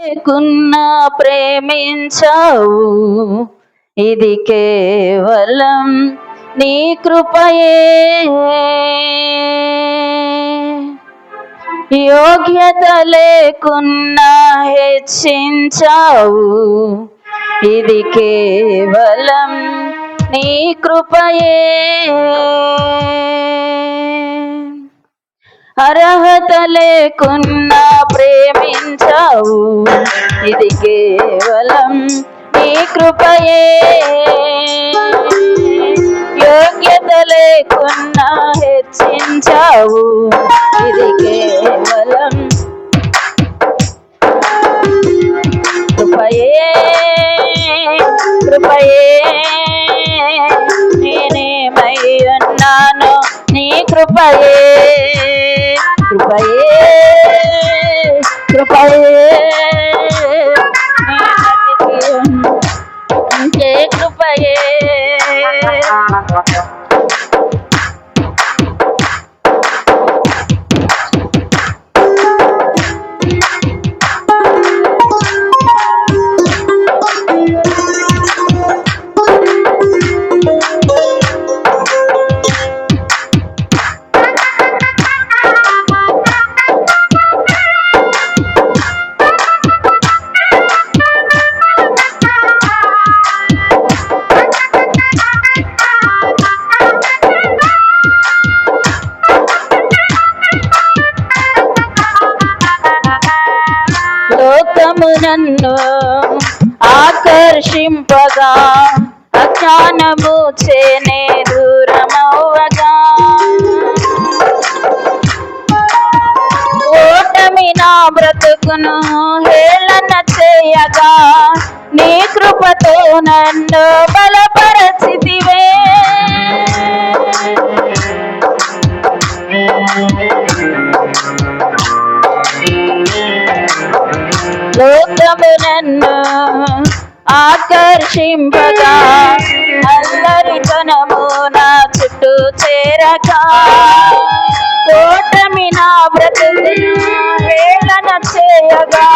లేకున్నా ప్రేమించావు, ఇది కేవలం నీ కృపయే. యోగ్యత లేకున్నా హెచ్చించావు, ఇది కేవలం నీ కృపయే. అర్హత లేకున్నా ప్రేమించావు, ఇది కేవలం నీ కృపయే. యోగ్యత లేకున్నా హెచ్చించావు, ఇది కేవలం కృపయే. కృపయే నేనేమై ఉన్నాను నీ కృపయే. కృపయే కృపయే నీ కృపయే. లోకము నన్ను ఆకర్షింపగా, అజ్ఞానము చేనే దూరమవ్వగా, ఓటమి నా బ్రతుకును హేళన చేయగా, నీ కృపతో నన్ను బలపరచితివే. లోకము నన్ను ఆకర్షింపగా, అల్లరితనము నా చుట్టూ చేరగా, ఓటమి నా బ్రతుకును హేళన చేయగా,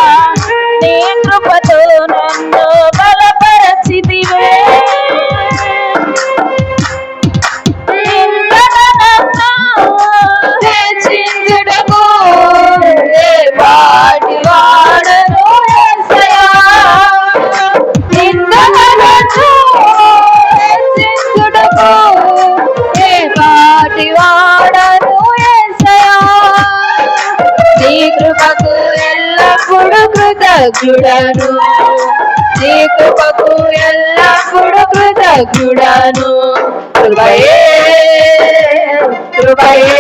నీ కృపతో నన్ను బలపరచితివే. హెచ్చించుటకు ఏ పాటి వాడను యేసయ్యా, హెచ్చించుటకు ఏ పాటి వాడను యేసయ్యా. నీ కృపకు ఎల్లప్పుడు కృతజ్ఞుడను, నీ కృపకు ఎల్లప్పుడు కృతజ్ఞుడను. కృపయే కృపయే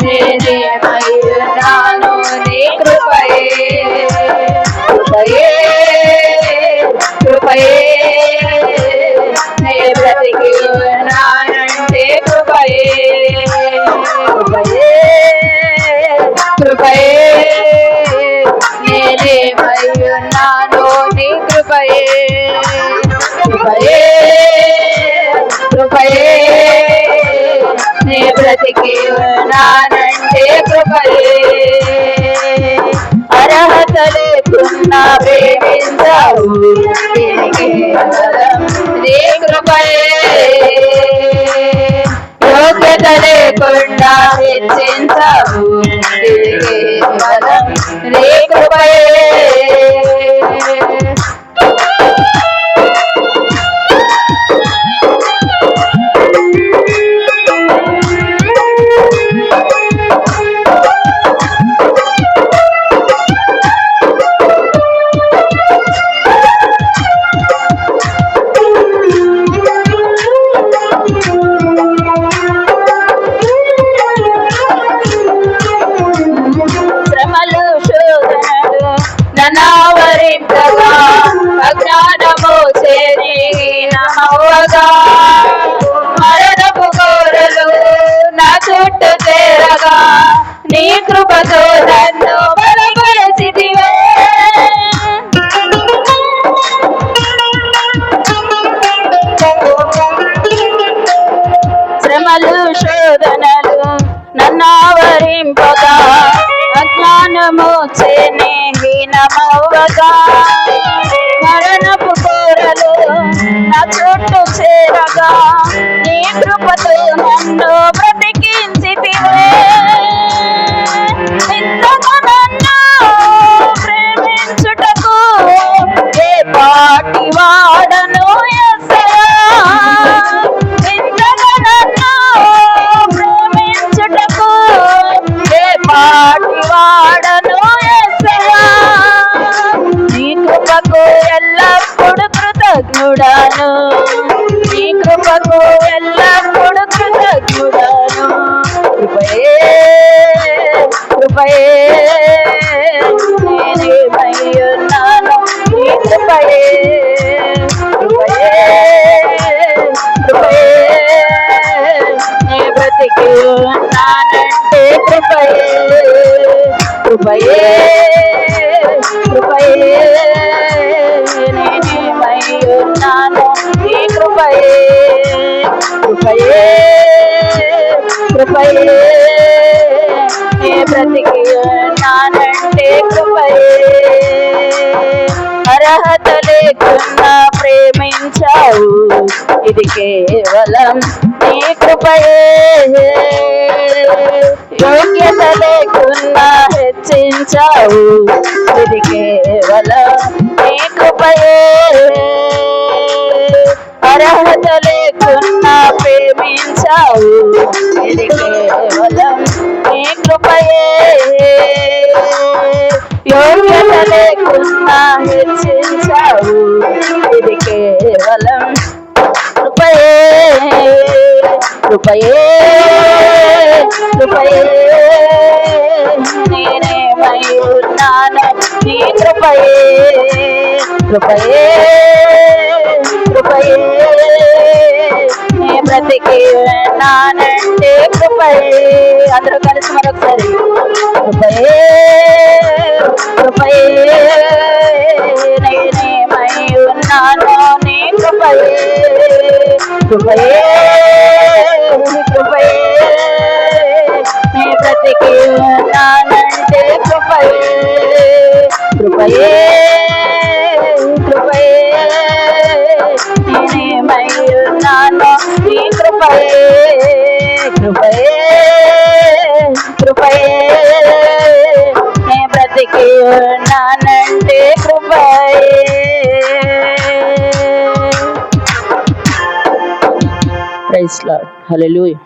నేనేమై ఉన్నాను నీ కృపయే. కృపయే కృపయే నే బ్రతికి ఉన్నానంటే కృపయే. కృపయే కృపయే నేనేమై ఉన్నాను నీ కృపయే. కృపయే కృపయే నే బ్రతికి ఉన్నానంటే కృపయే. అర్హత లేకున్నా ప్రేమించావు, ఇది కేవలం నీ కృపయే. యోగ్యత లేకుండా హెచ్చించావు, ఇది కేవలం నీ కృపయే. అజ్ఞానము చేరి నమవ్వగా, మరణపు కోరలు నా చుట్టూ చేరగా, నీ కృపతో నన్ను బలపరచితివే. శ్రమలు శోధనలు నన్ను ఆవరింపగా, అజ్ఞానము చేనే చేరగా మరణపు కోరలు నా చుట్టూ చేరగా నీ కృపతో నన్ను బ్రతికించితివే. ఇంతగా నన్ను ప్రేమించుటకు ఏ పాటి వాడను యేసయ్యా. ఇంతగా నన్ను ప్రేమించుటకు ఏ పాటి వాడను యేసయ్యా. నీ కృపకు ఎల్లప్పుడు కృతజ్ఞుడాను, నీ కృపకు ఎల్లప్పుడు కృతజ్ఞుడాను. కృపయే కృపయే నేనేమయ్యున్నాను, నీ కృపయే కృపయే కృపయే నే బ్రతికి ఉన్నానంటే కృపయే కృపయే కృపయే నేనేమయ్యున్నాను, నీ కృపయే కృపయే కృపయే నే బ్రతికి ఉన్నానంటే కృపయే. అర్హత లేకున్నా ప్రేమించావు, ఇది కేవలం నీ కృపయే. యోగ్యత లేకున్నా హెచ్చించావు, ఇది కేవలం నీ కృపయే. అర్హత లేకున్నా ప్రేమించావు, ఇది కేవలం నీ కృపయే. యోగ్యత లేకున్నా హెచ్చించావు, ఇది కేవలం కృపయే కృపయే కృపయే నేనేమై ఉన్నాను, నీ కృపయే కృపయే కృపయే నే బ్రతికి ఉన్నానంటే కృపయే. అందరూ కలిసి మరొకసారి కృపయే కృపయే నేనేమై ఉన్నాను, నీ కృపయే కృపయే కృపయే నే బ్రతికి ఉన్నానంటే కృపయే కృపయే కృపయే నేనేమై ఉన్నాను, నీ కృపయే కృపయే కృపయే నే బ్రతికి ఉన్నానంటే కృపయే. Praise Lord. హల్లెలూయా.